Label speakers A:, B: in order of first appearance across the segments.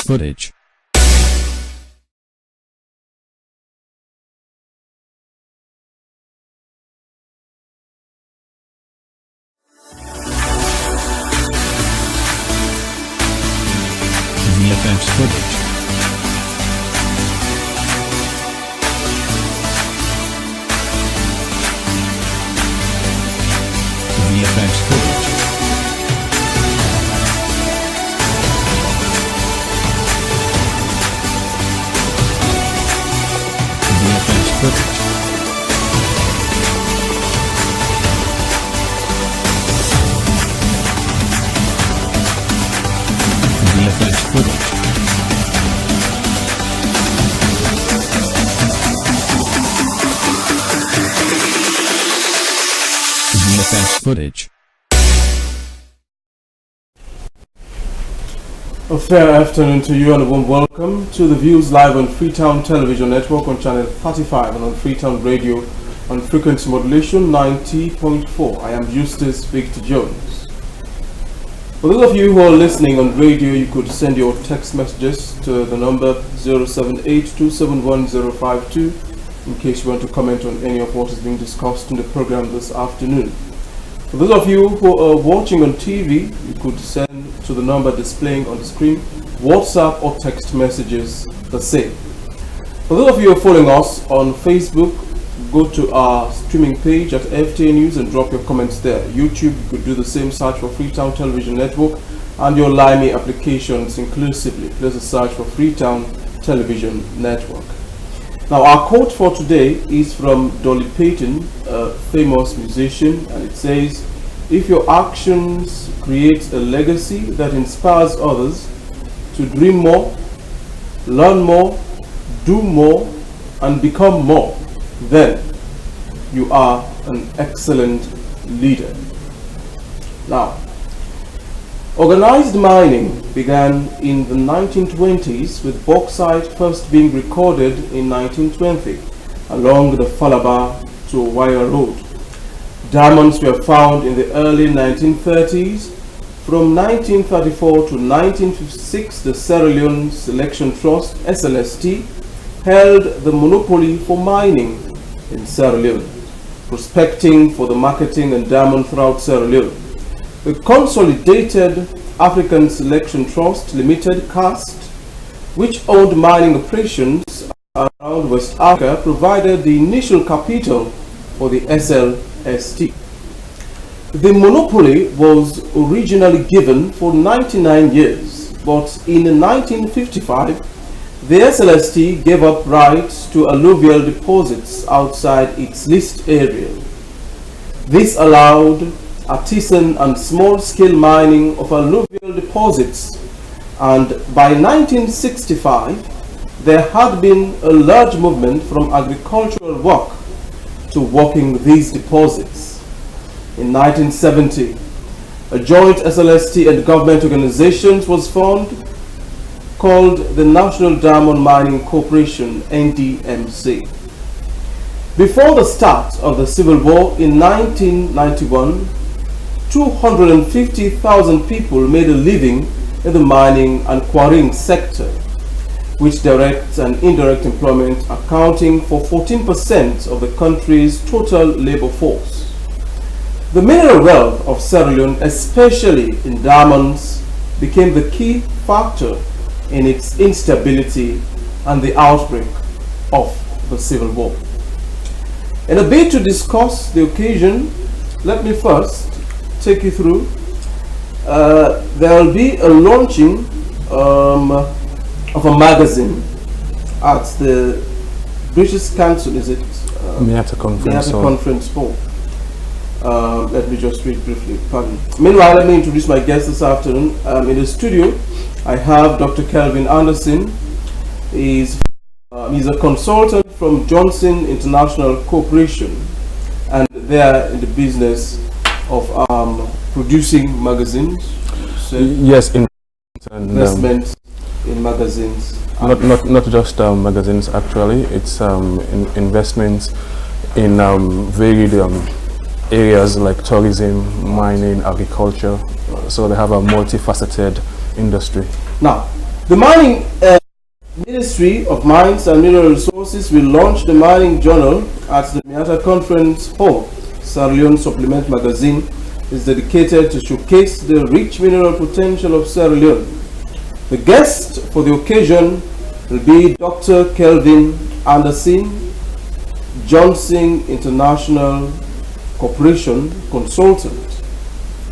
A: footage. VFX footage. VFX footage. VFX footage. VFX footage. VFX footage.
B: A fair afternoon to you and a warm welcome to the views live on Freetown Television Network on channel 35 and on Freetown Radio on frequency modulation 90.4. I am Eustace Victor Jones. For those of you who are listening on radio, you could send your text messages to the number 078-271-052 in case you want to comment on any of what is being discussed in the program this afternoon. For those of you who are watching on TV, you could send to the number displaying on the screen, WhatsApp or text messages the same. For those of you who are following us on Facebook, go to our streaming page at FTA News and drop your comments there. YouTube, you could do the same, search for Freetown Television Network and your Limey applications inclusively. Place a search for Freetown Television Network. Now, our quote for today is from Dolly Parton, a famous musician, and it says, "If your actions create a legacy that inspires others to dream more, learn more, do more, and become more, then you are an excellent leader." Now, organized mining began in the 1920s, with bauxite first being recorded in 1920 along the Falaba to Wire Road. Diamonds were found in the early 1930s. From 1934 to 1956, the Sierra Leone Selection Trust, SLST, held the monopoly for mining in Sierra Leone, prospecting for the marketing and diamond throughout Sierra Leone. The Consolidated African Selection Trust Limited, CAST, which owned mining operations around West Africa, provided the initial capital for the SLST. The monopoly was originally given for 99 years, but in 1955, the SLST gave up rights to alluvial deposits outside its leased area. This allowed artisan and small-scale mining of alluvial deposits, and by 1965 there had been a large movement from agricultural work to working these deposits. In 1970, a joint SLST and government organization was formed called the National Diamond Mining Corporation, NDMC. Before the start of the Civil War in 1991, 250,000 people made a living in the mining and quarrying sector, with direct and indirect employment accounting for 14% of the country's total labor force. The mineral wealth of Sierra Leone, especially in diamonds, became the key factor in its instability and the outbreak of the Civil War. In a bid to discuss the occasion, let me first take you through. There will be a launching of a magazine at the British Council, is it?
C: Miata Conference
B: Hall. Let me just read briefly. Pardon. Meanwhile, let me introduce my guest this afternoon. In the studio, I have Dr. Kelvin Anderson. He's a consultant from Johnson International Corporation, and they are in the business of producing magazines.
C: Yes,
B: investment in magazines.
C: Not just magazines. Actually, it's investments in varied areas like tourism, mining, agriculture. So they have a multifaceted industry.
B: Now, The mining Ministry of Mines and Mineral Resources will launch the Mining Journal at the Miata Conference Hall. Sierra Leone Supplement magazine is dedicated to showcase the rich mineral potential of Sierra Leone. The guest for the occasion will be Dr. Kelvin Anderson, Johnson International Corporation consultant.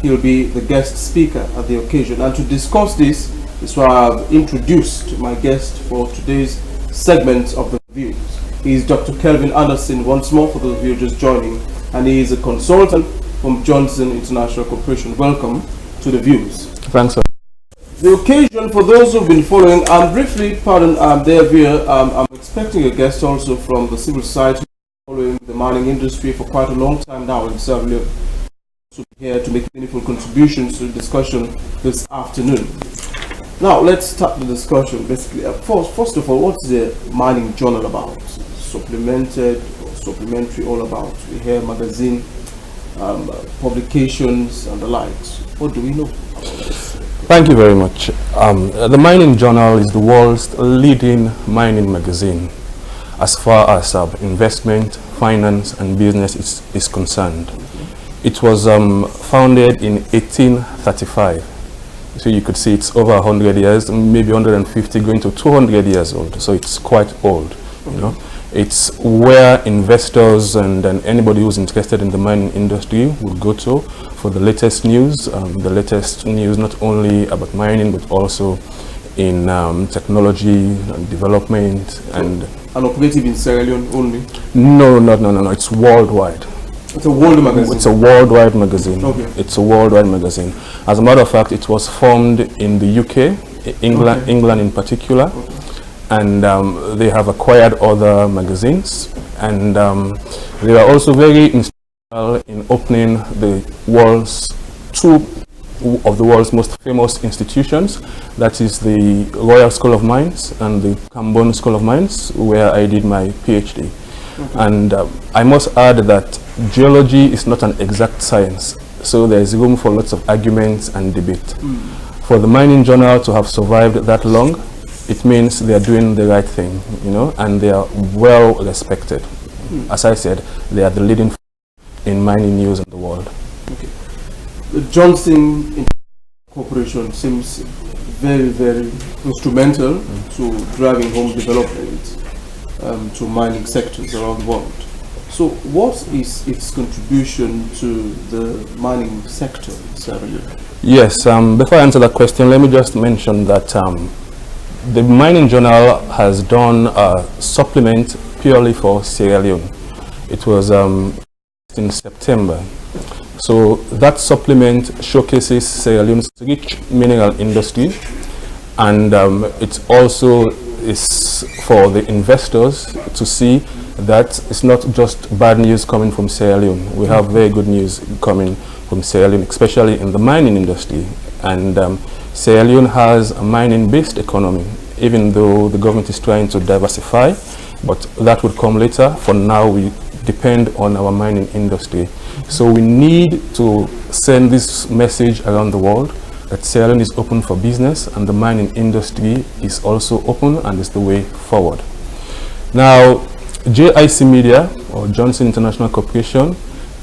B: He'll be the guest speaker at the occasion. And to discuss this is why I've introduced my guest for today's segment of the views. He is Dr. Kelvin Anderson once more, for those of you just joining, and he is a consultant from Johnson International Corporation. Welcome to the views.
C: Thanks, sir.
B: The occasion, for those who've been following, and briefly, pardon, I'm expecting a guest also from the civil society following the mining industry for quite a long time now in Sierra Leone, to be here to make meaningful contributions to the discussion this afternoon. Now, let's start the discussion. Basically, first of all, what's the Mining Journal about? Supplemented or supplementary, all about? We hear magazine, publications, and the likes. What do we know about this?
C: Thank you very much. The Mining Journal is the world's leading mining magazine as far as investment, finance, and business is concerned. It was founded in 1835. So you could see it's over 100 years, maybe 150, going to 200 years old. So it's quite old, you know. It's where investors and anybody who's interested in the mining industry would go to for the latest news. Not only about mining, but also in technology and development and
B: operative in Sierra Leone only?
C: No. It's worldwide.
B: It's a world magazine.
C: It's a worldwide magazine.
B: Okay.
C: It's a worldwide magazine. As a matter of fact, it was formed in the UK, England,
B: Okay.
C: England in particular,
B: Okay.
C: and they have acquired other magazines, and they are also very instrumental in opening two of the world's most famous institutions. That is the Royal School of Mines and the Cambon School of Mines, where I did my PhD.
B: Okay.
C: And I must add that geology is not an exact science, so there is room for lots of arguments and debate. For the Mining Journal to have survived that long, it means they are doing the right thing, you know, and they are well respected. As I said, they are the leading in mining news in the world.
B: Okay. The Johnson Corporation seems very, very instrumental to driving home development to mining sectors around the world. So what is its contribution to the mining sector in Sierra Leone?
C: Yes, before I answer that question, let me just mention that the Mining Journal has done a supplement purely for Sierra Leone. It was in September. So that supplement showcases Sierra Leone's rich mineral industry, and it also is for the investors to see that it's not just bad news coming from Sierra Leone. We have very good news coming from Sierra Leone, especially in the mining industry. And Sierra Leone has a mining-based economy, even though the government is trying to diversify, but that would come later. For now, we depend on our mining industry. So we need to send this message around the world that Sierra Leone is open for business, and the mining industry is also open and is the way forward. Now, JIC Media, or Johnson International Corporation,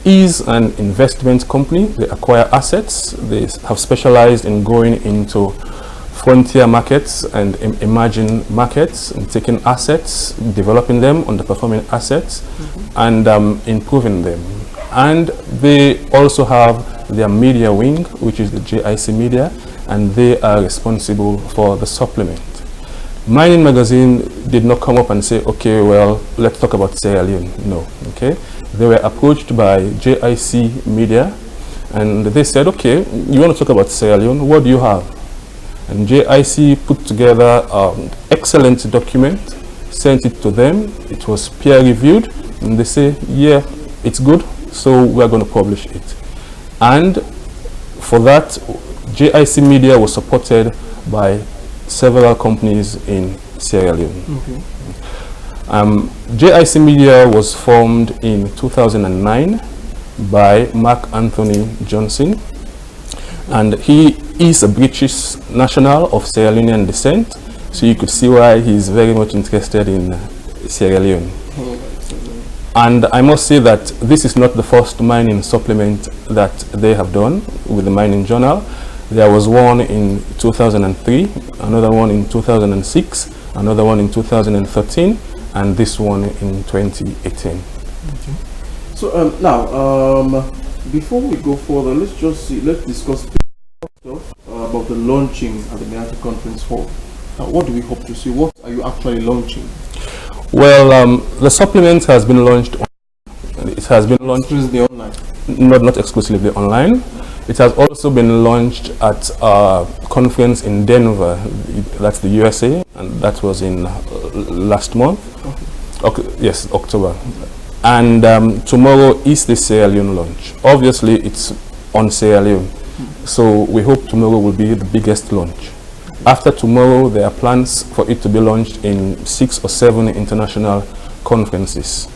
C: is an investment company. They acquire assets. They have specialized in going into frontier markets and emerging markets, and taking assets, developing them, underperforming assets, and improving them. And they also have their media wing, which is the JIC Media, and they are responsible for the supplement. Mining Magazine did not come up and say, okay, well, let's talk about Sierra Leone. No, okay. They were approached by JIC Media, and they said, okay, you want to talk about Sierra Leone, what do you have? And JIC put together an excellent document, sent it to them. It was peer reviewed, and they say, yeah, it's good, so we're going to publish it. And for that, JIC Media was supported by several companies in Sierra Leone.
B: Okay.
C: JIC Media was formed in 2009 by Mark Anthony Johnson, and he is a British national of Sierra Leonean descent, so you could see why he's very much interested in Sierra Leone. And I must say that this is not the first mining supplement that they have done with the Mining Journal. There was one in 2003, another one in 2006, another one in 2013, and this one in 2018.
B: Okay. So now, before we go further, let's discuss stuff about the launching at the Miata Conference Hall. What do we hope to see? What are you actually launching?
C: Well, the supplement has been launched. It has been launched
B: exclusively online.
C: Not exclusively online. It has also been launched at a conference in Denver, that's the USA, and that was in last month. Okay, yes, October. And tomorrow is the Sierra Leone launch. Obviously, it's on Sierra Leone, so we hope tomorrow will be the biggest launch. After tomorrow, there are plans for it to be launched in 6 or 7 international conferences.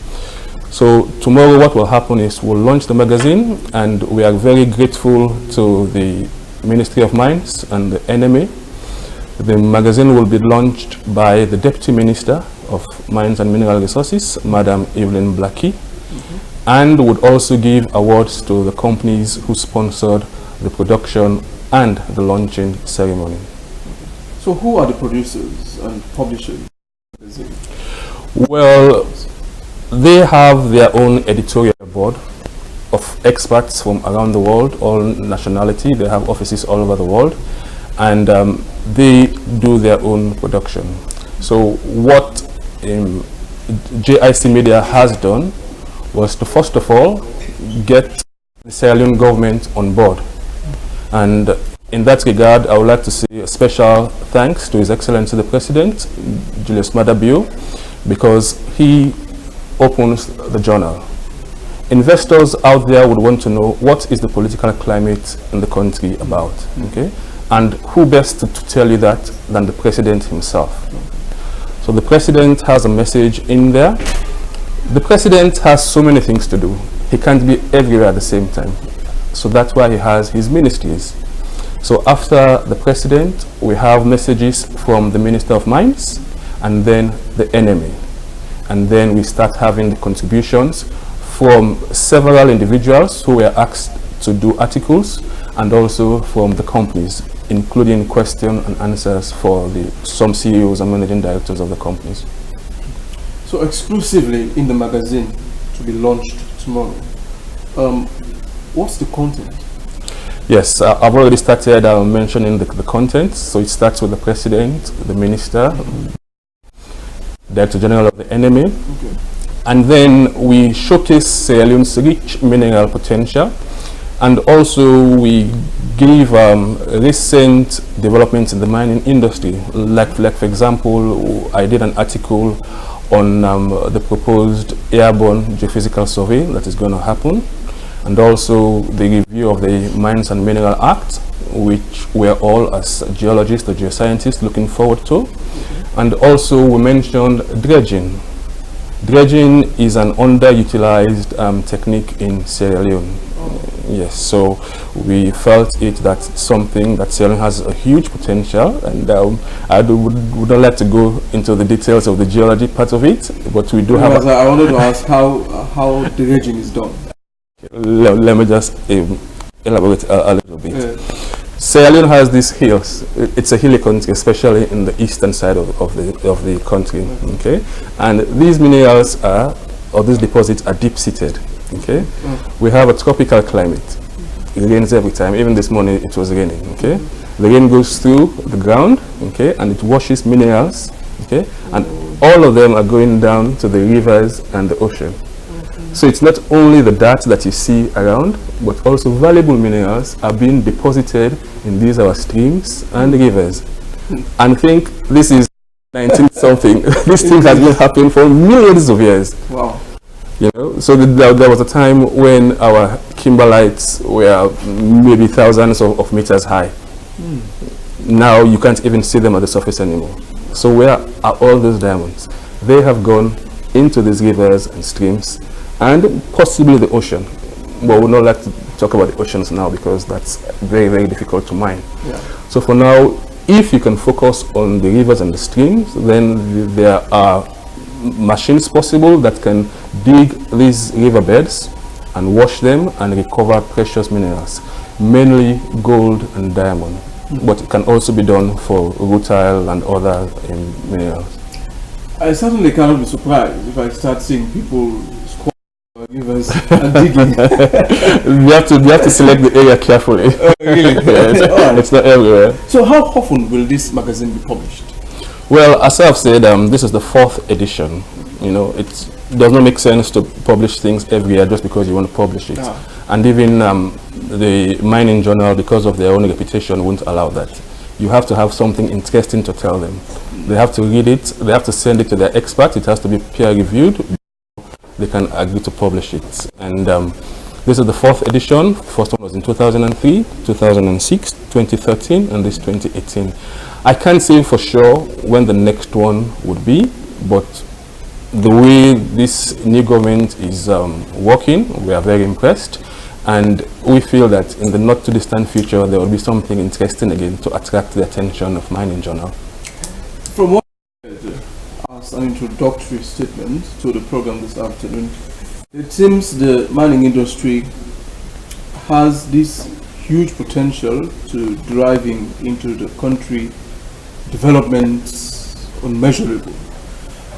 C: So tomorrow what will happen is we'll launch the magazine, and we are very grateful to the Ministry of Mines and the NMA. The magazine will be launched by the Deputy Minister of Mines and Mineral Resources, Madam Evelyn Blackie, and would also give awards to the companies who sponsored the production and the launching ceremony.
B: So who are the producers and publishers?
C: Well, they have their own editorial board of experts from around the world, all nationality. They have offices all over the world, and they do their own production. So what JIC Media has done was to first of all get the Sierra Leone government on board, and in that regard, I would like to say a special thanks to His Excellency the President, Julius Maada Bio, because he opens the journal. Investors out there would want to know what is the political climate in the country about, okay? And who best to tell you that than the President himself? So the President has a message in there. The President has so many things to do. He can't be everywhere at the same time. So that's why he has his ministries. So after the President, we have messages from the Minister of Mines and then the enemy. And then we start having the contributions from several individuals who were asked to do articles, and also from the companies, including question and answers for some CEOs and managing directors of the companies.
B: So exclusively in the magazine to be launched tomorrow, what's the content?
C: Yes, I've already started mentioning the content. So it starts with the President, the Minister, Director General of the NMA, and then we showcase Sierra Leone's rich mineral potential, and also we give recent developments in the mining industry. Like for example, I did an article on the proposed airborne geophysical survey that is going to happen, and also the review of the Mines and Mineral Act, which we are all as geologists or geoscientists looking forward to. And also we mentioned dredging. Dredging is an underutilized technique in Sierra Leone. Yes, so we felt it that's something that Sierra Leone has a huge potential, and I wouldn't like to go into the details of the geology part of it, but we do have.
B: I wanted to ask how dredging is done.
C: Let me just elaborate a little bit. Sierra Leone has these hills. It's a hilly country, especially in the eastern side of the country. Okay, and these minerals or these deposits are deep-seated. Okay, we have a tropical climate. It rains every time. Even this morning it was raining. Okay, the rain goes through the ground. Okay, and it washes minerals. Okay, and all of them are going down to the rivers and the ocean. So it's not only the dirt that you see around, but also valuable minerals are being deposited in these our streams and rivers. And I think this is 19 something. This thing has been happening for millions of years. Wow. You know, so there was a time when our kimberlites were maybe thousands of meters high. Now you can't even see them at the surface anymore. So where are all those diamonds? They have gone into these rivers and streams, and possibly the ocean. But we would not like talk about the oceans now because that's very, very difficult to mine.
B: Yeah.
C: So for now, if you can focus on the rivers and the streams, then there are machines possible that can dig these riverbeds and wash them and recover precious minerals, mainly gold and diamond. But it can also be done for rutile and other minerals.
B: I certainly cannot be surprised if I start seeing people rivers and digging.
C: you have to select the area carefully.
B: Really?
C: Yeah, it's not everywhere.
B: So how often will this magazine be published?
C: Well, as I've said, this is the 4th edition. You know, it does not make sense to publish things every year just because you want to publish it. And even the mining journal, because of their own reputation, won't allow that. You have to have something interesting to tell them. They have to read it, they have to send it to their experts, it has to be peer reviewed, they can agree to publish it. And this is the 4th edition. The first one was in 2003, 2006, 2013, and this 2018. I can't say for sure when the next one would be, but the way this new government is working, we are very impressed. And we feel that in the not too distant future, there will be something interesting again to attract the attention of Mining Journal.
B: From what you said as an introductory statement to the program this afternoon, it seems the mining industry has this huge potential to driving into the country developments unmeasurable.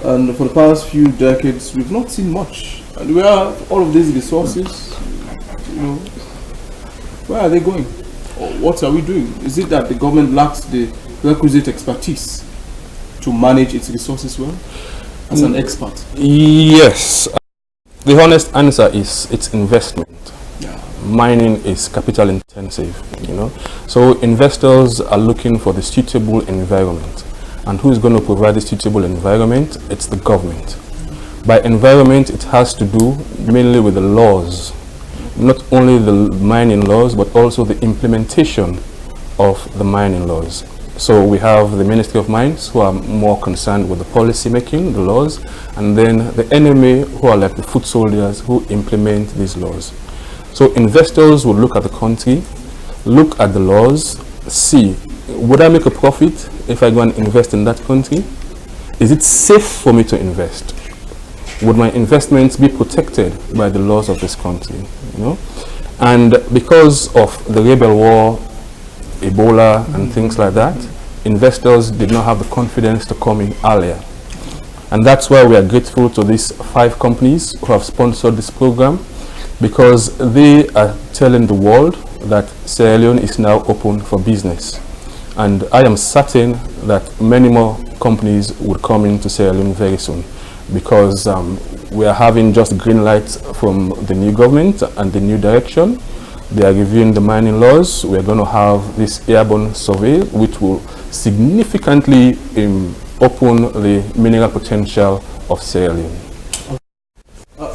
B: And for the past few decades, we've not seen much. And where are all of these resources? You know, where are they going? Or what are we doing? Is it that the government lacks the requisite expertise to manage its resources well? As an expert.
C: Yes. The honest answer is it's investment.
B: Yeah.
C: Mining is capital intensive, you know. So investors are looking for the suitable environment. And who is going to provide the suitable environment? It's the government. By environment, it has to do mainly with the laws. Not only the mining laws, but also the implementation of the mining laws. So we have the Ministry of Mines, who are more concerned with the policy making, the laws, and then the NMA, who are like the foot soldiers who implement these laws. So investors will look at the country, look at the laws, see, would I make a profit if I go and invest in that country? Is it safe for me to invest? Would my investments be protected by the laws of this country? You know? And because of the rebel war, Ebola and things like that, investors did not have the confidence to come in earlier. And that's why we are grateful to these 5 companies who have sponsored this program, because they are telling the world that Sierra Leone is now open for business. And I am certain that many more companies would come into Sierra Leone very soon, because we are having just green lights from the new government and the new direction. They are reviewing the mining laws. We are going to have this airborne survey, which will significantly open the mineral potential of Sierra Leone.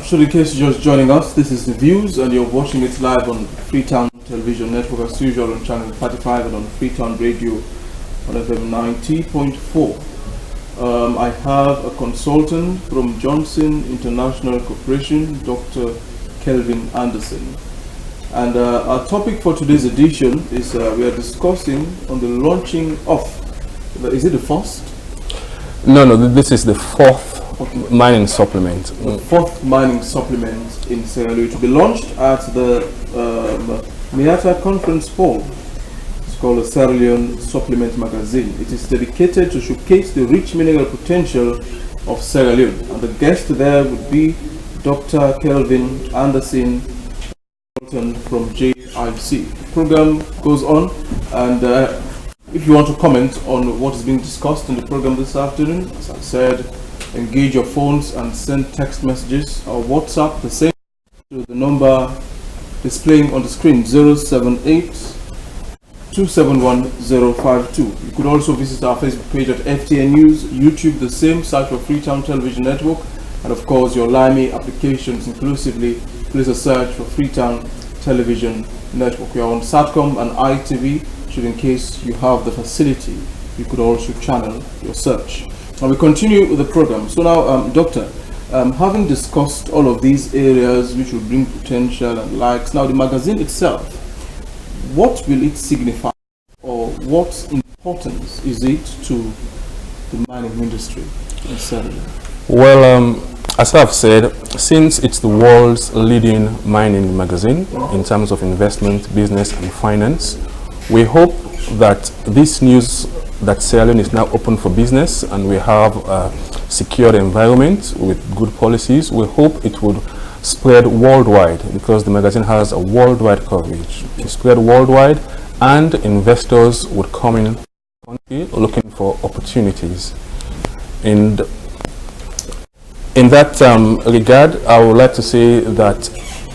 B: So in case you're just joining us, this is The Views, and you're watching it live on Freetown Television Network as usual on channel 35 and on Freetown Radio on FM 90.4. I have a consultant from Johnson International Corporation, Dr. Kelvin Anderson. And our topic for today's edition is we are discussing on the launching of, is it the first?
C: No, this is the 4th mining supplement.
B: The 4th mining supplement in Sierra Leone to be launched at the Miata Conference Hall. It's called the Sierra Leone Supplement Magazine. It is dedicated to showcase the rich mineral potential of Sierra Leone. And the guest there would be Dr. Kelvin Anderson from JIC. The program goes on, and if you want to comment on what is being discussed in the program this afternoon, as I said, engage your phones and send text messages or WhatsApp the same to the number displaying on the screen 078 271 052. You could also visit our Facebook page at FTN News, YouTube the same, search for Freetown Television Network, and of course your Lime applications inclusively, please a search for Freetown Television Network. We are on Satcom and ITV, should in case you have the facility, you could also channel your search. Now we continue with the program. So now, Doctor, having discussed all of these areas which will bring potential and likes, now the magazine itself, what will it signify, or what importance is it to the mining industry in Sierra Leone?
C: Well, as I've said, since it's the world's leading mining magazine in terms of investment, business and finance, we hope that this news that Sierra Leone is now open for business and we have a secured environment with good policies, we hope it would spread worldwide, because the magazine has a worldwide coverage. It spread worldwide and investors would come in country looking for opportunities. And in that regard, I would like to say that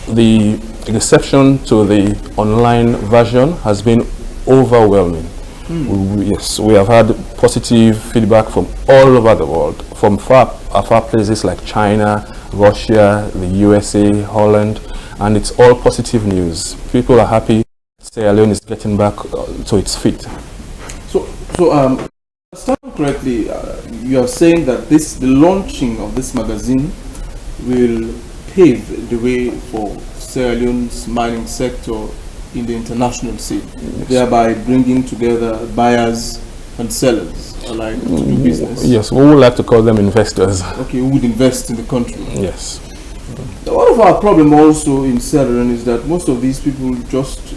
C: the reception to the online version has been overwhelming. Yes, we have had positive feedback from all over the world, from far places like China, Russia, the USA, Holland, and it's all positive news. People are happy Sierra Leone is getting back to its feet.
B: So, understand correctly, you are saying that the launching of this magazine will pave the way for Sierra Leone's mining sector in the international scene, thereby bringing together buyers and sellers alike to do business.
C: Yes, we would like to call them investors.
B: Okay, who would invest in the country.
C: Yes.
B: Now, one of our problem also in Sierra Leone is that most of these people just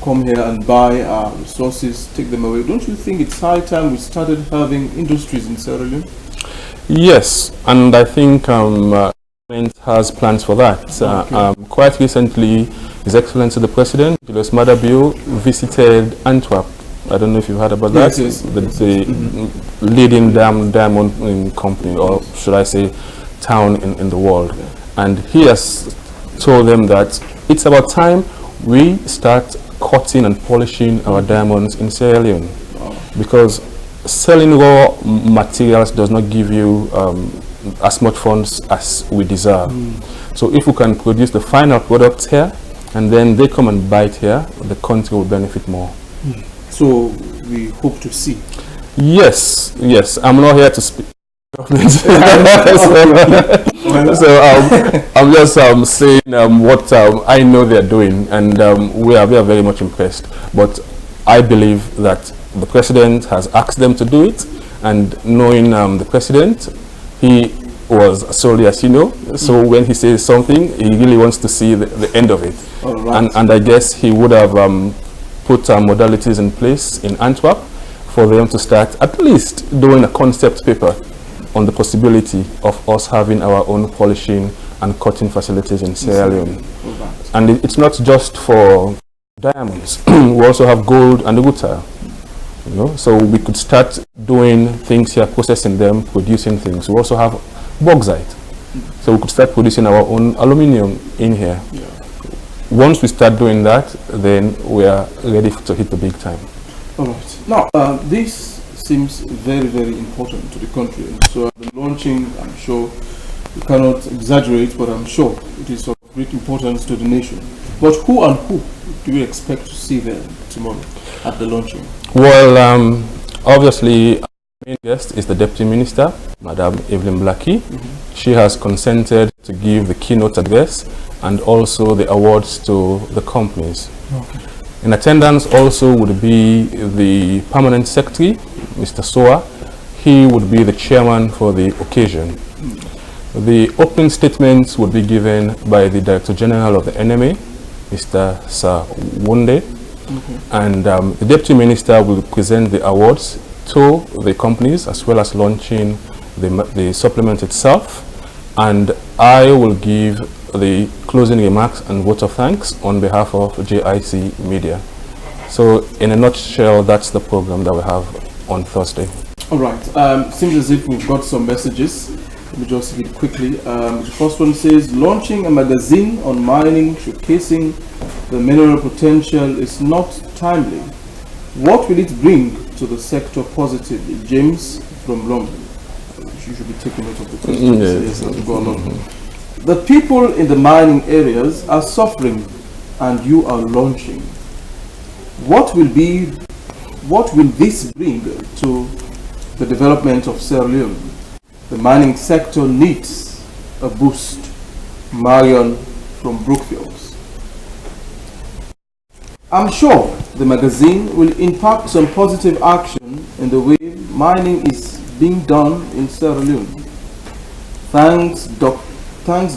B: come here and buy our resources, take them away. Don't you think it's high time we started having industries in Sierra Leone?
C: Yes, and I think government has plans for that.
B: Okay.
C: Quite recently, His Excellency the President, Julius Maada Bio, visited Antwerp. I don't know if you've heard about that.
B: Yes.
C: The leading diamond company, or should I say, town in the world. And he has told them that it's about time we start cutting and polishing our diamonds in Sierra Leone, because selling raw materials does not give you as much funds as we deserve. So if we can produce the final products here and then they come and buy it here, the country will benefit more.
B: So we hope to see.
C: Yes, I'm not here to speak. I'm just saying what I know they're doing, and we are very much impressed. But I believe that the president has asked them to do it, and knowing the president, he was solely, as you know, so when he says something, he really wants to see the end of it.
B: All right.
C: And I guess he would have put modalities in place in Antwerp for them to start at least doing a concept paper on the possibility of us having our own polishing and cutting facilities in Sierra Leone. And it's not just for diamonds. We also have gold and rutile. You know, so we could start doing things here, processing them, producing things. We also have bauxite. So we could start producing our own aluminium in here.
B: Yeah.
C: Once we start doing that, then we are ready to hit the big time.
B: All right. Now, this seems very, very important to the country. So the launching, I'm sure, you cannot exaggerate, but I'm sure it is of great importance to the nation. But who do you expect to see there tomorrow at the launching?
C: Well, obviously, our main guest is the Deputy Minister, Madam Evelyn Blackie. She has consented to give the keynote address and also the awards to the companies.
B: Okay.
C: In attendance also would be the Permanent Secretary, Mr. Soa. He would be the chairman for the occasion. The opening statements would be given by the Director General of the NMA, Mr. Sir Wunde. And the Deputy Minister will present the awards to the companies as well as launching the supplement itself. And I will give the closing remarks and vote of thanks on behalf of JIC Media. So in a nutshell, that's the program that we have on Thursday.
B: All right. Seems as if we've got some messages. Let me just read quickly. The first one says, launching a magazine on mining showcasing the mineral potential is not timely. What will it bring to the sector positively? James from London. You should be taking note of the questions. Yes, as we go along. The people in the mining areas are suffering and you are launching. What will this bring to the development of Sierra Leone? The mining sector needs a boost. Marion from Brookfields. I'm sure the magazine will impact some positive action in the way mining is being done in Sierra Leone. Thanks,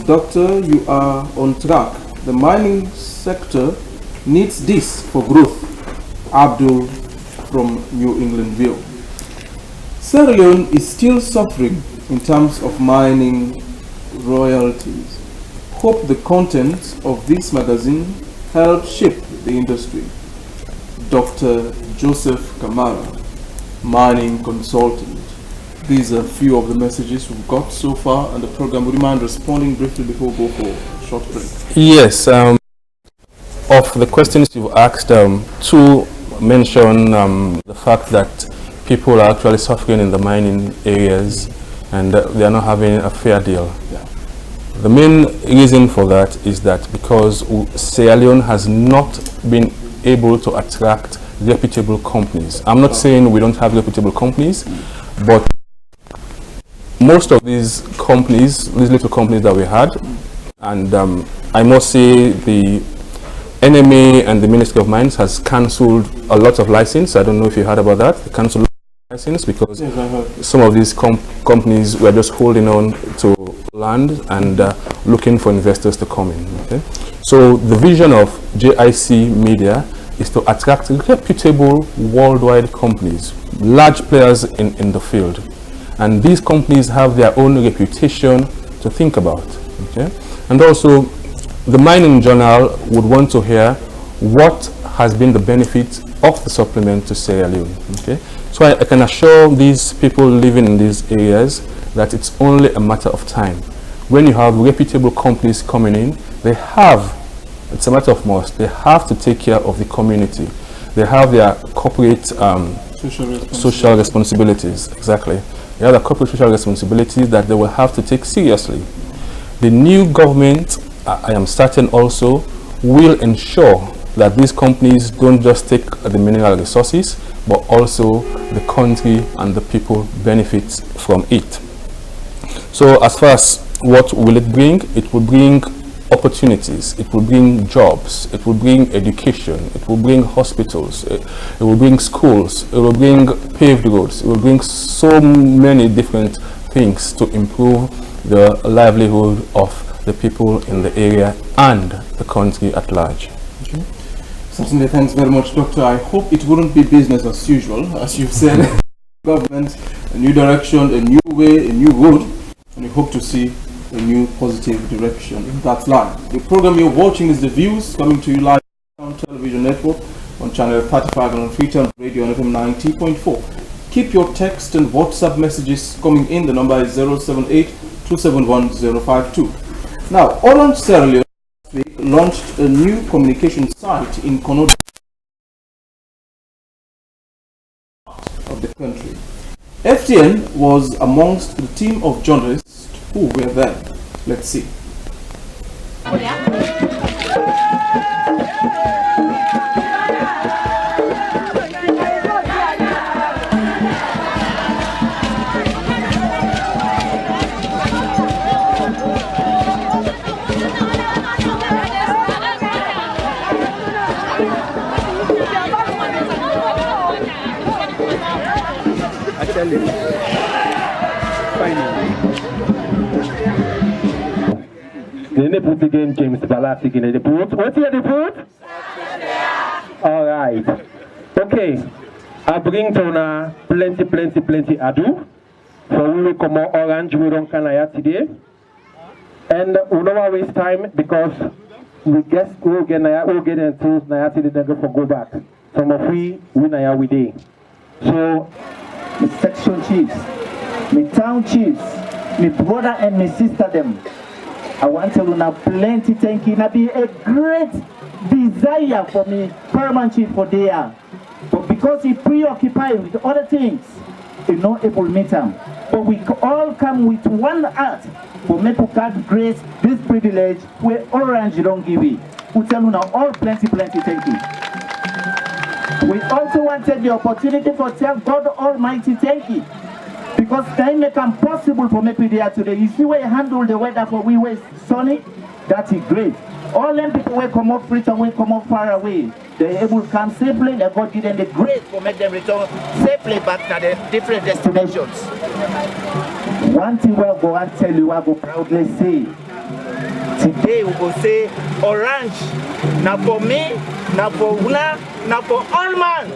B: Doctor, you are on track. The mining sector needs this for growth. Abdul from New England View. Sierra Leone is still suffering in terms of mining royalties. Hope the content of this magazine helps shape the industry. Dr. Joseph Kamara, mining consultant. These are a few of the messages we've got so far on the program. Would you mind responding briefly before we go for a short break?
C: Yes. Of the questions you've asked, two mention the fact that people are actually suffering in the mining areas and they are not having a fair deal.
B: Yeah.
C: The main reason for that is that because Sierra Leone has not been able to attract reputable companies. I'm not saying we don't have reputable companies, but most of these companies, these little companies that we had, and I must say the NMA and the Ministry of Mines has cancelled a lot of license. I don't know if you heard about that. They cancelled license because some of these companies were just holding on to land and looking for investors to come in. Okay? So the vision of JIC Media is to attract reputable worldwide companies, large players in the field. And these companies have their own reputation to think about. Okay? And also, the Mining Journal would want to hear what has been the benefit of the supplement to Sierra Leone. Okay? So I can assure these people living in these areas that it's only a matter of time. When you have reputable companies coming in, it's a matter of must, they have to take care of the community. They have their corporate social responsibilities. Exactly. They have their corporate social responsibilities that they will have to take seriously. The new government, I am certain also, will ensure that these companies don't just take the mineral resources, but also the country and the people benefit from it. So as far as what will it bring? It will bring opportunities, it will bring jobs, it will bring education, it will bring hospitals, it will bring schools, it will bring paved roads, it will bring so many different things to improve the livelihood of the people in the area and the country at large.
B: Okay. Certainly, thanks very much, Doctor. I hope it wouldn't be business as usual, as you've said. Government, a new direction, a new way, a new road, and we hope to see a new positive direction in that line. The program you're watching is The Views, coming to you live on television network on channel 35 and on Freetown Radio on FM 90.4. Keep your text and WhatsApp messages coming in. The number is 078-271-052. Now, Orange Sierra Leone last week launched a new communication site in Konodo of the country. FTN was amongst the team of journalists who were there. Let's see.
D: They put the game James Balasik in the boot. What's here the boot? All right. Okay. I bring to plenty ado. So we will come out Orange, we don't can today. And we don't waste time because we guess we'll get into Naya today, then go back. Some of we Naya we day. So
E: my section chiefs, my town chiefs, my brother and my sister them. I want to know plenty thank you. It be a great desire for me, paramount chief for there. But because he preoccupied with other things, he's not able to meet him. But we all come with one heart for me to get grace, this privilege where Orange don't give it. We tell you now all plenty thank you. We also wanted the opportunity for tell God Almighty thank you. Because they make it possible for me to be there today. You see where you handle the weather for we were sunny? That is great. All them people will come up rich and will come up far away. They able to come safely, they God give them the grace for make them return safely back to the different destinations. One thing we'll go and tell you, I go proudly say. Today we will say orange. Now for me, now for Una, now for all man.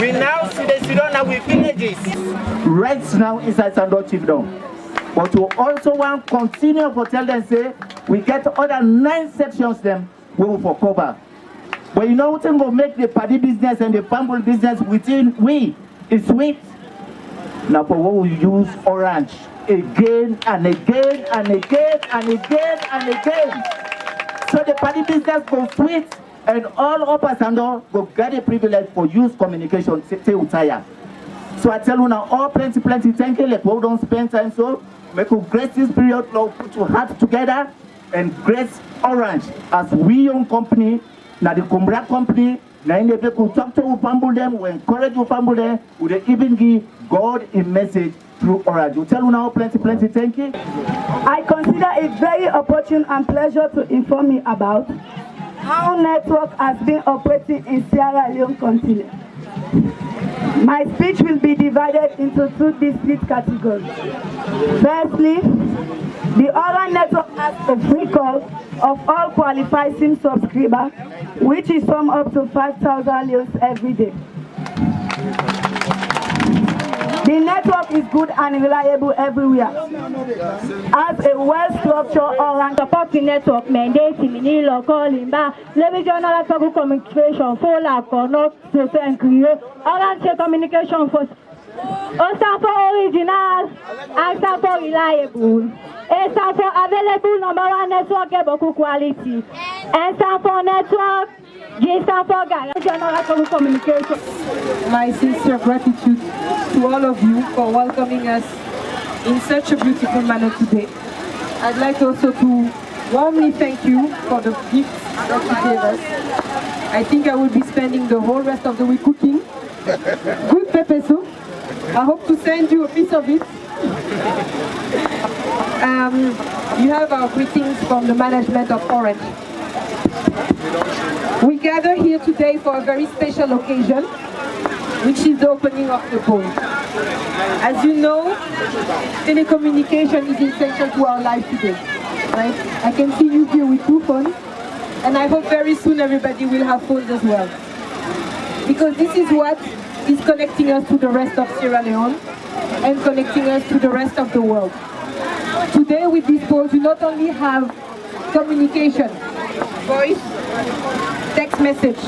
E: We now see the Sudan with villages. Right now inside Sando Chiefdom. But we also want to continue to tell them say we get other 9 sections them we will for cover. But you know what will make the paddy business and the bamboo business within we is sweet. Now for what we use orange again and again and again and again and again. So the paddy business goes sweet and all of us and all go get a privilege for use communication say utaya. So I tell you now all plenty thank you like we don't spend time so make a grace this period now put your heart together and grace orange as we own company. Now the Kumbra company, now in the people talk to Upambu them, we encourage Upambu them, we even give God a message through orange. You tell you now plenty thank you.
F: I consider it very opportune and pleasure to inform you about how network has been operating in Sierra Leone continent. My speech will be divided into 2 distinct categories. Firstly, the Orange Network has a free call of all qualified SIM subscribers, which is sum up to 5,000 leones every day. The network is good and reliable everywhere. As a well-structured Orange supporting network mandating mini local limba, le regional for communication for la connect to include Orange communication for original and for reliable. Et ça for available number 1 network et beaucoup quality. And ça for network, just for general communication.
G: My sincere gratitude to all of you for welcoming us in such a beautiful manner today. I'd like also to warmly thank you for the gifts that you gave us. I think I will be spending the whole rest of the week cooking. Good pepper soup. I hope to send you a piece of it. You have our greetings from the management of Orange. We gather here today for a very special occasion, which is the opening of the poll. As you know, telecommunication is essential to our life today. Right? I can see you here with 2 phones, and I hope very soon everybody will have phones as well. Because this is what is connecting us to the rest of Sierra Leone and connecting us to the rest of the world. Today with this poll, you not only have communication, voice, text message,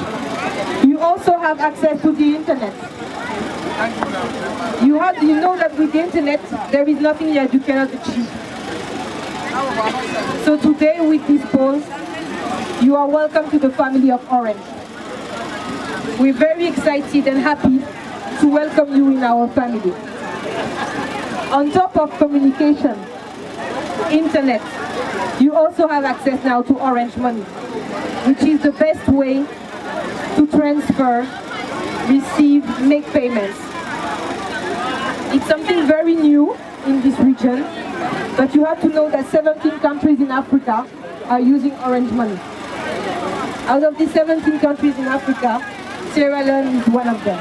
G: you also have access to the internet. You know that with the internet, there is nothing that you cannot achieve. So today with this poll, you are welcome to the family of Orange. We're very excited and happy to welcome you in our family. On top of communication, internet, you also have access now to Orange Money, which is the best way to transfer, receive, make payments. It's something very new in this region, but you have to know that 17 countries in Africa are using Orange Money. Out of these 17 countries in Africa, Sierra Leone is one of them.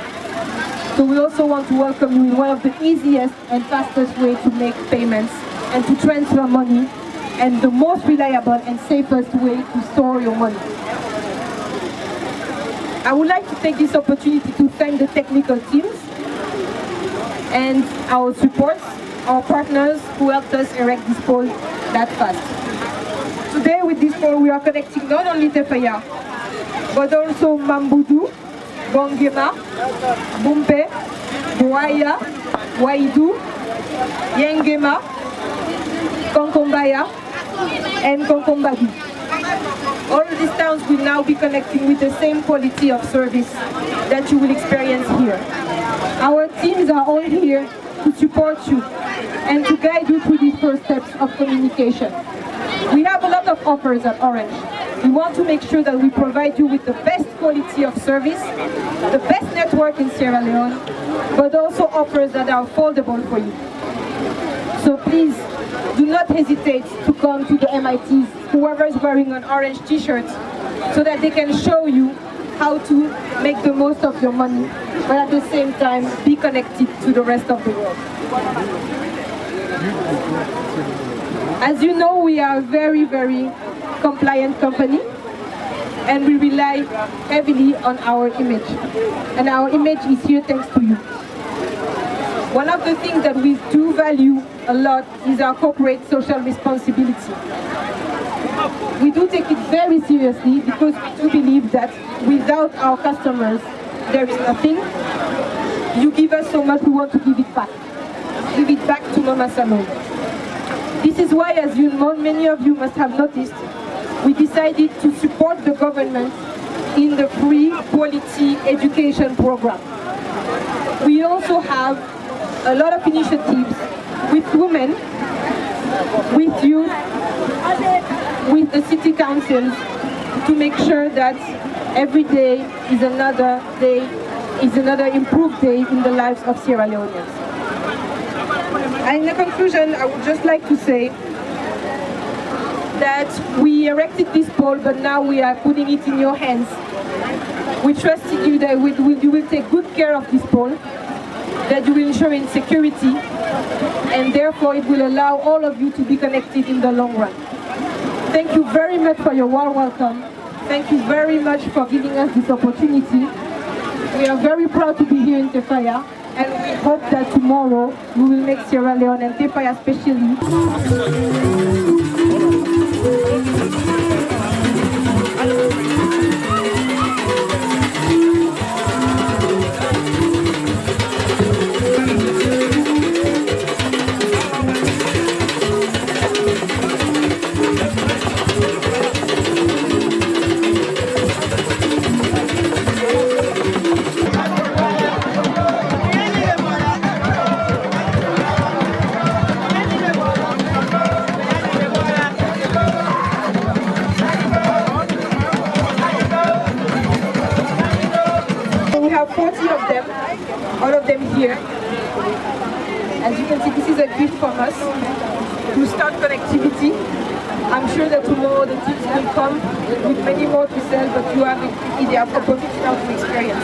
G: So we also want to welcome you in one of the easiest and fastest ways to make payments and to transfer money, and the most reliable and safest way to store your money. I would like to take this opportunity to thank the technical teams and our supports, our partners who helped us erect this pole that fast. Today with this pole we are connecting not only Tefaya, but also Mambudu, Bongema, Bumpe, Boaya, Waidu, Yengema, Konkombaya, and Konkombagi. All of these towns will now be connecting with the same quality of service that you will experience here. Our teams are all here to support you and to guide you through these first steps of communication. We have a lot of offers at Orange. We want to make sure that we provide you with the best quality of service, the best network in Sierra Leone, but also offers that are affordable for you. So please do not hesitate to come to the MITs, whoever is wearing an orange t-shirt, so that they can show you how to make the most of your money, but at the same time be connected to the rest of the world. As you know, we are a very, very compliant company, and we rely heavily on our image. And our image is here thanks to you. One of the things that we do value a lot is our corporate social responsibility. We do take it very seriously because we do believe that without our customers, there is nothing. You give us so much, we want to give it back. Give it back to Mama Salon. This is why, as you know, many of you must have noticed, we decided to support the government in the free quality education program. We also have a lot of initiatives with women, with youth, with the city councils to make sure that every day is another improved day in the lives of Sierra Leoneans. And in conclusion, I would just like to say that we erected this pole, but now we are putting it in your hands. We trusted you that you will take good care of this pole, that you will ensure in security, and therefore it will allow all of you to be connected in the long run. Thank you very much for your warm welcome. Thank you very much for giving us this opportunity. We are very proud to be here in Tefaya, and we hope that tomorrow we will make Sierra Leone and Tefaya especially. All of them here. As you can see, this is a gift from us to start connectivity. I'm sure that tomorrow the teams will come with many more to sell, but you have the opportunity now to experience.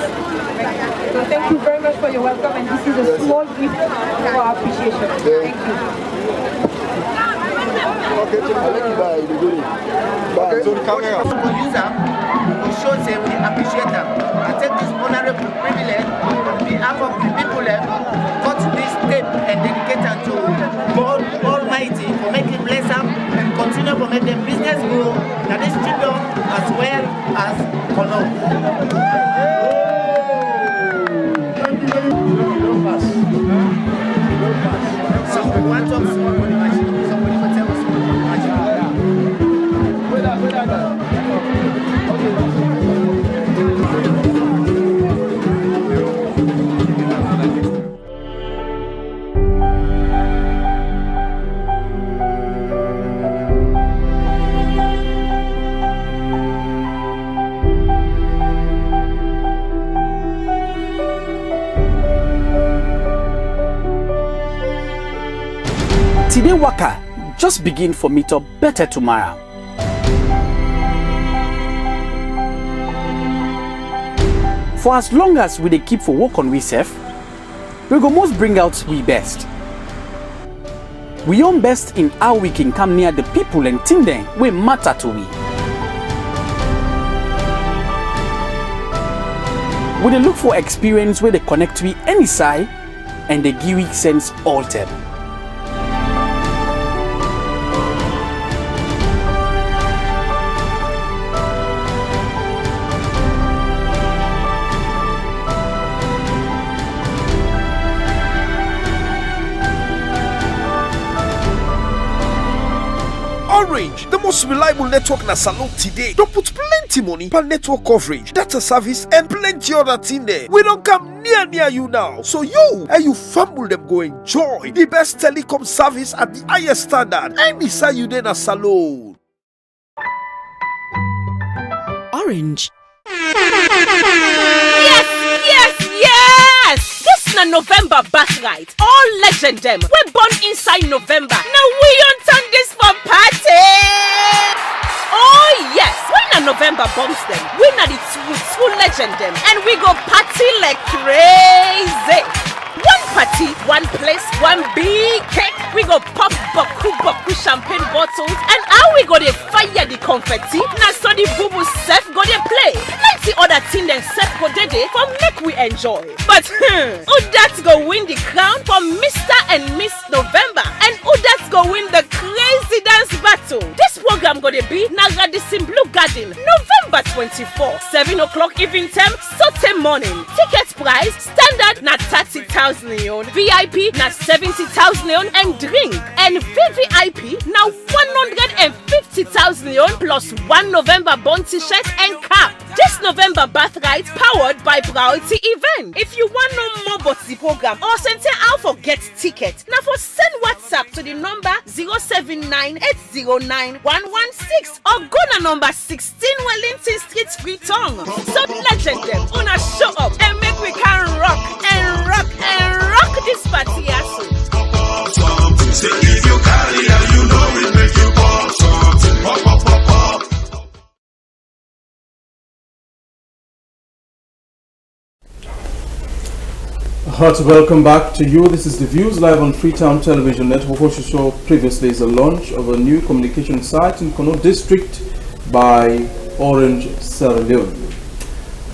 G: So thank you very much for your welcome, and this is a small gift for our appreciation. Thank you.
H: Okay, so the camera. We use them to show them we appreciate them. I take this honorable privilege on behalf of the people got this step and dedicate them to God Almighty for making bless them and continue to make them business grow, that is kingdom as well as honor. So we want to talk somebody will tell us
I: Today waka just begin for me to better tomorrow. For as long as we dey keep for work on we self, we go most bring out we best. We own best in how we can come near the people and things them we matter to we. We dey look for experience where they connect we any side and they give we sense altered.
J: Orange, the most reliable network na Salon today. Don't put plenty money per network coverage, data service, and plenty other thing there. We don't come near you now. So you and you family them go enjoy the best telecom service at the highest standard. Any side you then a Salon.
K: Orange. Yes! This na November birthright. All legend them. We born inside November. Now we on turn this for party. Oh yes, when a November bombs them, we na the two legend them, and we go party like crazy. One party, one place, one big cake. We go pop boku champagne bottles, and how we go dey fire the confetti. Na so the boo self go dey play. Plenty other thing dem self go dey for make we enjoy. But who that go win the crown for Mr. and Miss November, and who that go win the crazy dance battle? This program go dey be na Radisson Blue Garden, November 24, 7 o'clock evening time, Saturday morning. Ticket price standard na 30,000 yon, VIP na 70,000 yon, and drink and VVIP na 150,000 yon plus 1 November bond t-shirt and cap. This November birthright powered by Priority Event. If you want know more about the program or send out for get ticket, now for send WhatsApp to the number 079809116 or go na number 16 Wellington Street, Freetown. So legend them on a show up and make we can rock and rock and rock this party as soon.
L: Say if you carry and you know it make you pop something. Pop, pop, pop, pop.
B: Hearty welcome back to you. This is The Views live on Freetown Television Network. What you saw previously is a launch of a new communication site in Kono District by Orange, Sierra Leone.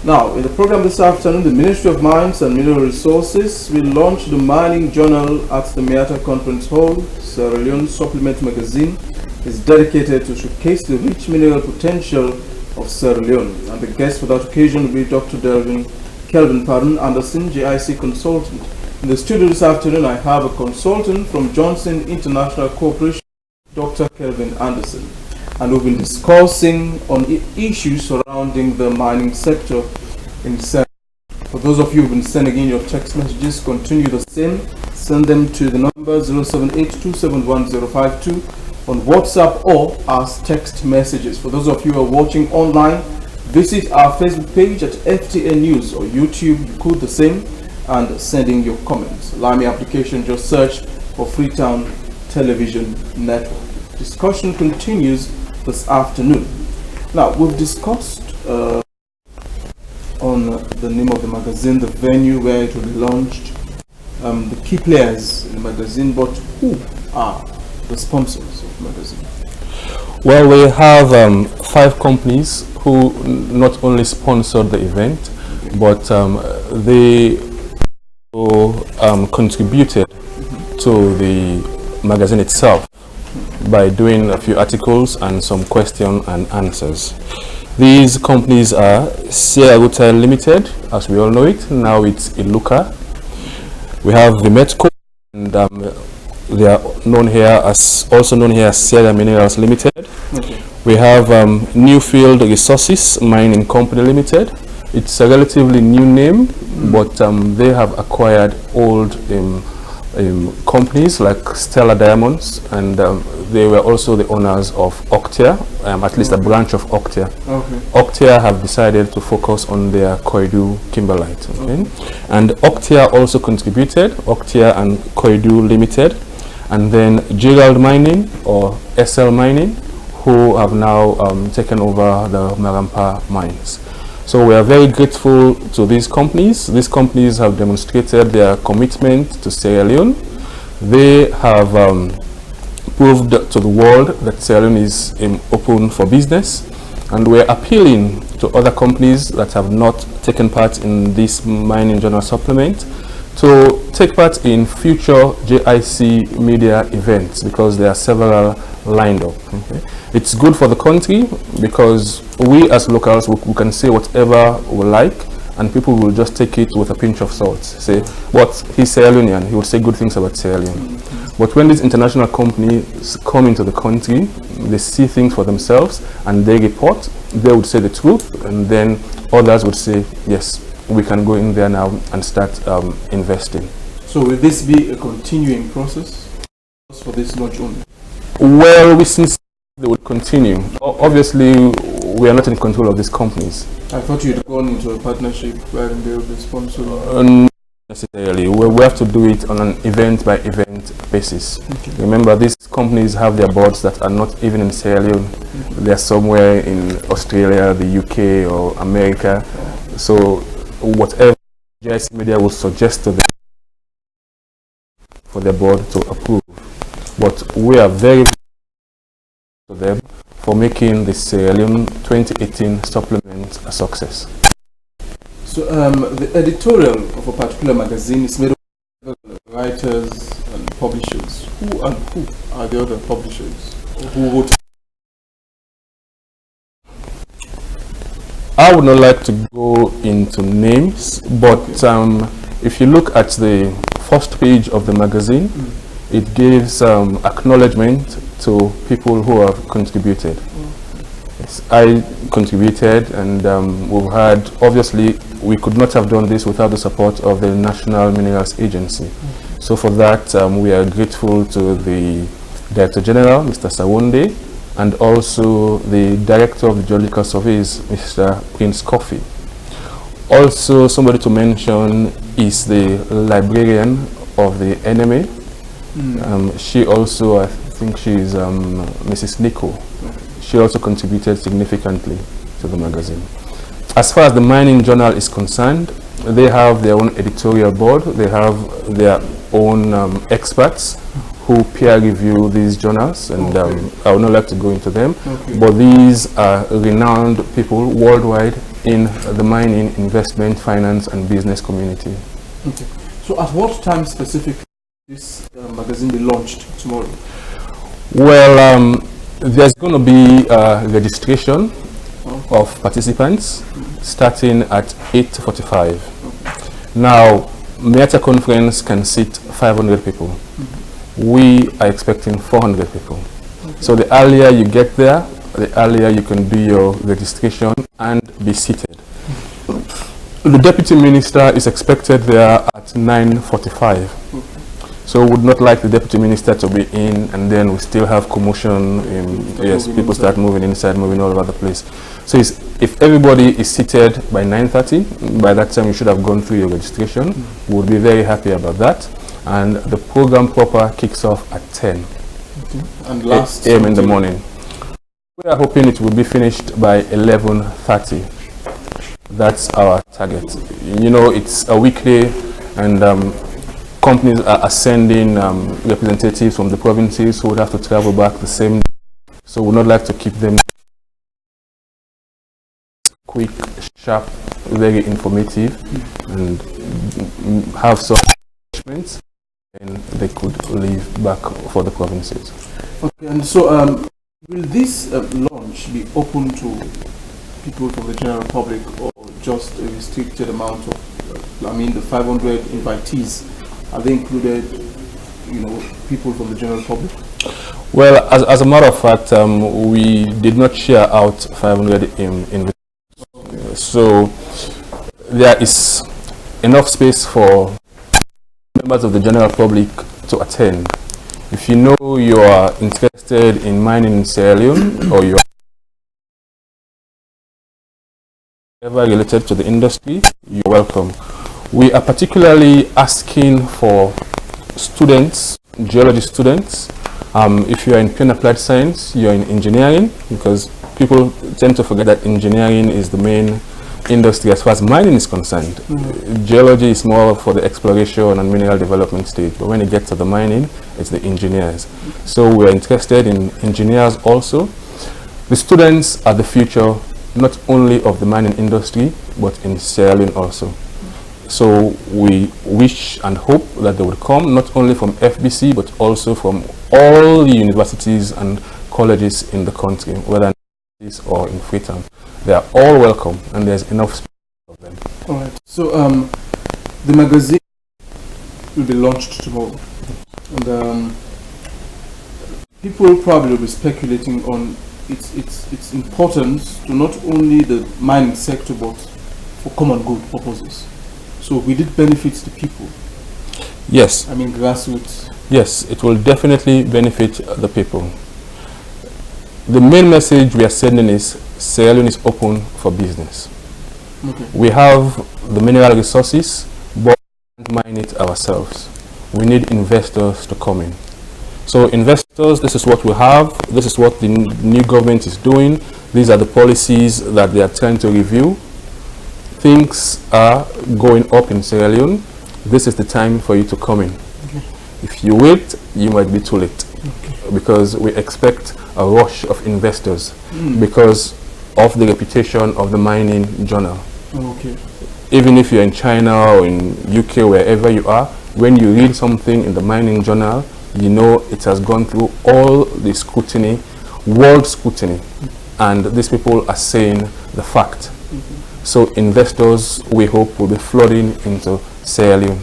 B: Now, in the program this afternoon, the Ministry of Mines and Mineral Resources will launch the Mining Journal at the Miata Conference Hall. Sierra Leone Supplement Magazine is dedicated to showcase the rich mineral potential of Sierra Leone. And the guest for that occasion will be Dr. Kelvin Anderson, JIC consultant. In the studio this afternoon, I have a consultant from Johnson International Corporation, Dr. Kelvin Anderson. And we've been discussing on issues surrounding the mining sector in Sierra Leone. For those of you who've been sending in your text messages, continue the same. Send them to the number 078271052 on WhatsApp or as text messages. For those of you who are watching online, visit our Facebook page at FTN News or YouTube. You could the same and send in your comments. Lime application, just search for Freetown Television Network. Discussion continues this afternoon. Now, we've discussed on the name of the magazine, the venue where it will be launched, the key players in the magazine, but who are the sponsors of the magazine?
C: Well, we have 5 companies who not only sponsored the event, but they contributed to the magazine itself by doing a few articles and some question and answers. These companies are Sierra Ruta Limited, as we all know it. Now it's Iluka. We have the Metco, and they are known here as Sierra Minerals Limited.
B: Okay.
C: We have Newfield Resources Mining Company Limited. It's a relatively new name, but they have acquired old companies like Stella Diamonds, and they were also the owners of Octia, at least a branch of Octia.
B: Okay.
C: Octia have decided to focus on their Koidu kimberlite. Okay? And Octia also contributed, Octia and Koidu Limited, and then Gerald Mining or SL Mining, who have now taken over the Marampa mines. So we are very grateful to these companies. These companies have demonstrated their commitment to Sierra Leone. They have proved to the world that Sierra Leone is open for business, and we're appealing to other companies that have not taken part in this mining journal supplement to take part in future JIC media events, because there are several lined up. Okay? It's good for the country because we as locals, we can say whatever we like, and people will just take it with a pinch of salt. Say, what, he's Sierra Leonean, he will say good things about Sierra Leone. But when these international companies come into the country, they see things for themselves and they report, they would say the truth, and then others would say, yes, we can go in there now and start investing.
B: So will this be a continuing process for this launch only?
C: Well, we sincerely they will continue. Obviously, we are not in control of these companies.
B: I thought you'd gone into a partnership where they will be sponsoring.
C: necessarily. We have to do it on an event by event basis. Remember, these companies have their boards that are not even in Sierra Leone. They're somewhere in Australia, the UK, or America. So whatever GIC Media will suggest to them for their board to approve. But we are very to them for making the Sierra Leone 2018 supplement a success.
B: So the editorial of a particular magazine is made of writers and publishers. Who are the other publishers? Who wrote?
C: I would not like to go into names, but if you look at the first page of the magazine, it gives acknowledgement to people who have contributed. Yes, I contributed, and we've had, obviously, we could not have done this without the support of the National Minerals Agency. So for that, we are grateful to the Director General, Mr. Sawonde, and also the Director of the Geological Surveys, Mr. Prince Coffey. Also, somebody to mention is the librarian of the NMA. She also, I think she's Mrs. Nico. She also contributed significantly to the magazine. As far as the Mining Journal is concerned, they have their own editorial board. They have their own experts who peer review these journals, and I would not like to go into them, but these are renowned people worldwide in the mining, investment, finance, and business community.
B: Okay. So at what time specifically this magazine be launched tomorrow?
C: Well, there's going to be a registration of participants starting at 8:45. Now, Miata Conference can seat 500 people. We are expecting 400 people. So the earlier you get there, the earlier you can do your registration and be seated. The Deputy Minister is expected there at 9:45. So we would not like the Deputy Minister to be in and then we still have commotion. Yes, people start moving inside, moving all over the place. So if everybody is seated by 9:30, by that time you should have gone through your registration. We would be very happy about that. And the program proper kicks off at 10
B: and last
C: a.m. in the morning. We are hoping it will be finished by 11:30. That's our target. You know, it's a weekday, and companies are sending representatives from the provinces who would have to travel back the same day. So we would not like to keep them quick, sharp, very informative, and have some arrangements, and they could leave back for the provinces.
B: Okay, and so will this launch be open to people from the general public, or just a restricted amount of, the 500 invitees, are they included, people from the general public?
C: Well, as a matter of fact, we did not share out 500 invitations. So there is enough space for members of the general public to attend. If you know you are interested in mining in Sierra Leone, or you are ever related to the industry, you're welcome. We are particularly asking for students, geology students. If you are in pure applied science, you're in engineering, because people tend to forget that engineering is the main industry as far as mining is concerned. Geology is more for the exploration and mineral development stage, but when it gets to the mining, it's the engineers. So we're interested in engineers also. The students are the future, not only of the mining industry, but in Sierra Leone also. So we wish and hope that they will come not only from FBC, but also from all the universities and colleges in the country, whether in or in Freetown. They are all welcome, and there's enough space for them.
B: All right. So the magazine will be launched tomorrow, and people probably will be speculating on its importance to not only the mining sector, but for common good purposes. So will it benefit the people?
C: Yes.
B: Grassroots.
C: Yes, it will definitely benefit the people. The main message we are sending is Sierra Leone is open for business. Okay. We have the mineral resources, but mine it ourselves. We need investors to come in. So investors, this is what we have. This is what the new government is doing. These are the policies that they are trying to review. Things are going up in Sierra Leone. This is the time for you to come in. Okay. If you wait, you might be too late. Okay. Because we expect a rush of investors because of the reputation of the mining journal.
B: Okay.
C: Even if you're in China or in UK, wherever you are, when you read something in the mining journal, you know it has gone through all the scrutiny, world scrutiny, and these people are saying the fact. So investors, we hope, will be flooding into Sierra Leone.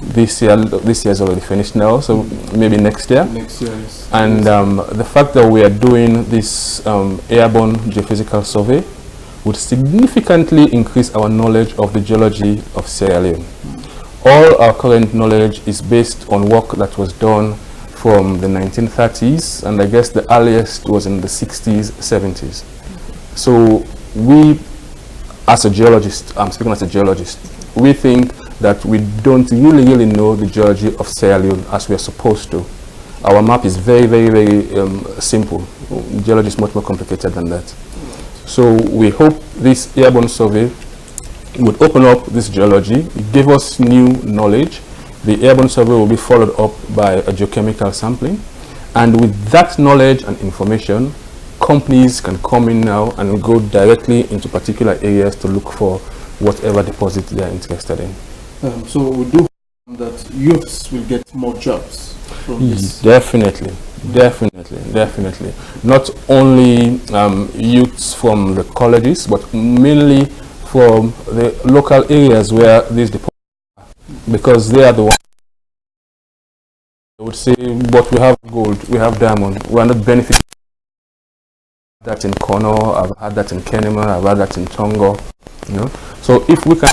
C: This year is already finished now, so maybe next year.
B: Next year, yes.
C: And the fact that we are doing this airborne geophysical survey would significantly increase our knowledge of the geology of Sierra Leone. All our current knowledge is based on work that was done from the 1930s, and I guess the earliest was in the 60s, 70s. So we, as a geologist, I'm speaking as a geologist, we think that we don't really know the geology of Sierra Leone as we are supposed to. Our map is very simple. Geology is much more complicated than that. So we hope this airborne survey would open up this geology, give us new knowledge. The airborne survey will be followed up by a geochemical sampling, and with that knowledge and information, companies can come in now and go directly into particular areas to look for whatever deposit they are interested in.
B: So we do hope that youths will get more jobs from this.
C: Definitely. Not only youths from the colleges, but mainly from the local areas where these deposits are, because they are the ones. I would say, but we have gold, we have diamond, we are not benefiting. I've had that in Kono, I've had that in Kenema, I've had that in Tongo, you know. So if we can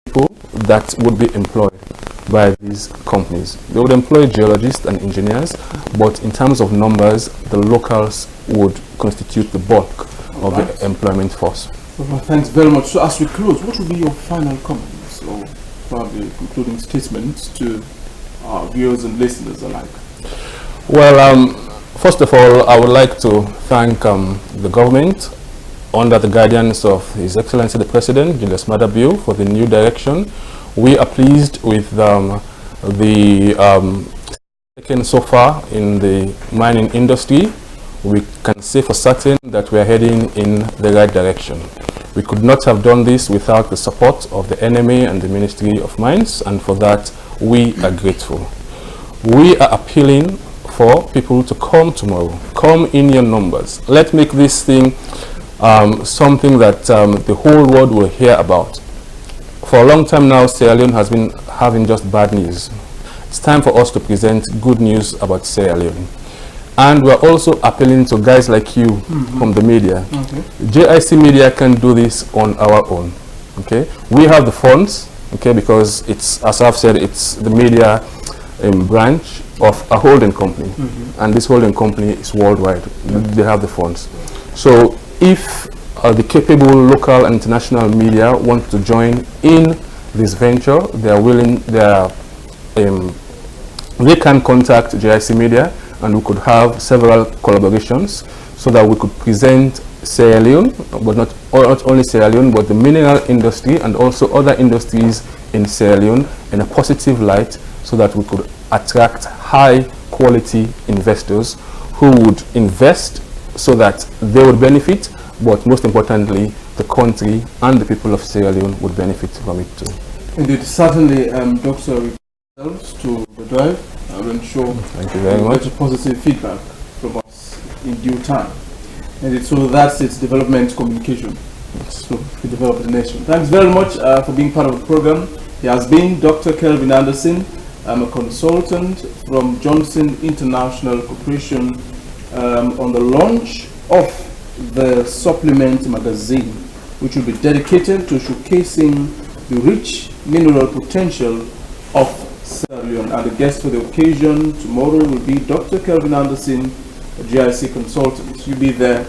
C: people that would be employed by these companies, they would employ geologists and engineers, but in terms of numbers, the locals would constitute the bulk of the employment force.
B: Well, thanks very much. So as we close, what would be your final comments or probably concluding statements to our viewers and listeners alike?
C: Well, first of all, I would like to thank the government under the guidance of His Excellency the President, Julius Maada Bio, for the new direction. We are pleased with the taken so far in the mining industry. We can say for certain that we are heading in the right direction. We could not have done this without the support of the NMA and the Ministry of Mines, and for that we are grateful. We are appealing for people to come tomorrow. Come in your numbers. Let's make this thing something that the whole world will hear about. For a long time now, Sierra Leone has been having just bad news. It's time for us to present good news about Sierra Leone. And we're also appealing to guys like you from the media. Okay. JIC Media can do this on our own. Okay, we have the funds. Okay, because it's, as I've said, it's the media branch of a holding company, and this holding company is worldwide. They have the funds. So if the capable local and international media want to join in this venture, they are willing. They can contact JIC Media, and we could have several collaborations so that we could present Sierra Leone, but not only Sierra Leone, but the mineral industry and also other industries in Sierra Leone in a positive light, so that we could attract high quality investors who would invest so that they would benefit, but most importantly, the country and the people of Sierra Leone would benefit from it too.
B: Indeed, certainly, Dr. to the drive. I will ensure
C: thank you very much.
B: Positive feedback from us in due time. And so that's its development communication. So we develop the nation. Thanks very much for being part of the program. He has been Dr. Kelvin Anderson. I'm a consultant from Johnson International Corporation on the launch of the supplement magazine, which will be dedicated to showcasing the rich mineral potential of Sierra Leone. And the guest for the occasion tomorrow will be Dr. Kelvin Anderson, a GIC consultant. You'll be there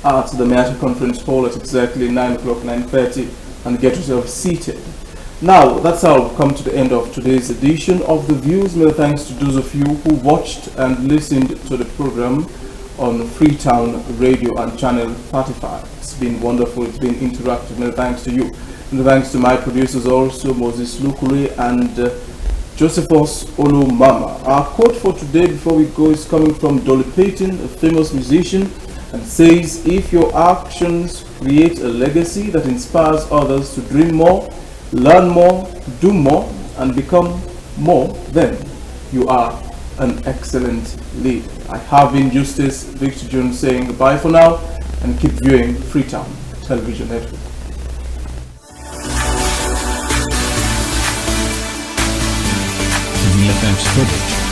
B: at the Meata Conference Hall at exactly 9 o'clock, 9:30, and get yourself seated. Now, that's how we've come to the end of today's edition of The Views. Many thanks to those of you who watched and listened to the program on Freetown Radio and Channel 35. It's been wonderful, it's been interactive. Many thanks to you. Many thanks to my producers also, Moses Lukule and Josephus Olumama. Our quote for today before we go is coming from Dolly Parton, a famous musician, and says, if your actions create a legacy that inspires others to dream more, learn more, do more, and become more, then you are an excellent leader. I have been Justice Victor Jones saying goodbye for now, and keep viewing Freetown Television Network.
A: VFX footage.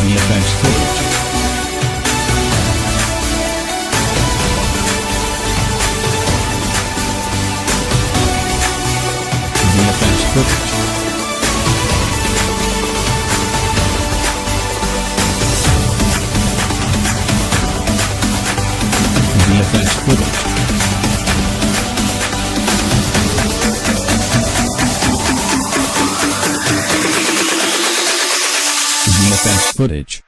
A: VFX footage. VFX footage. VFX footage. VFX footage.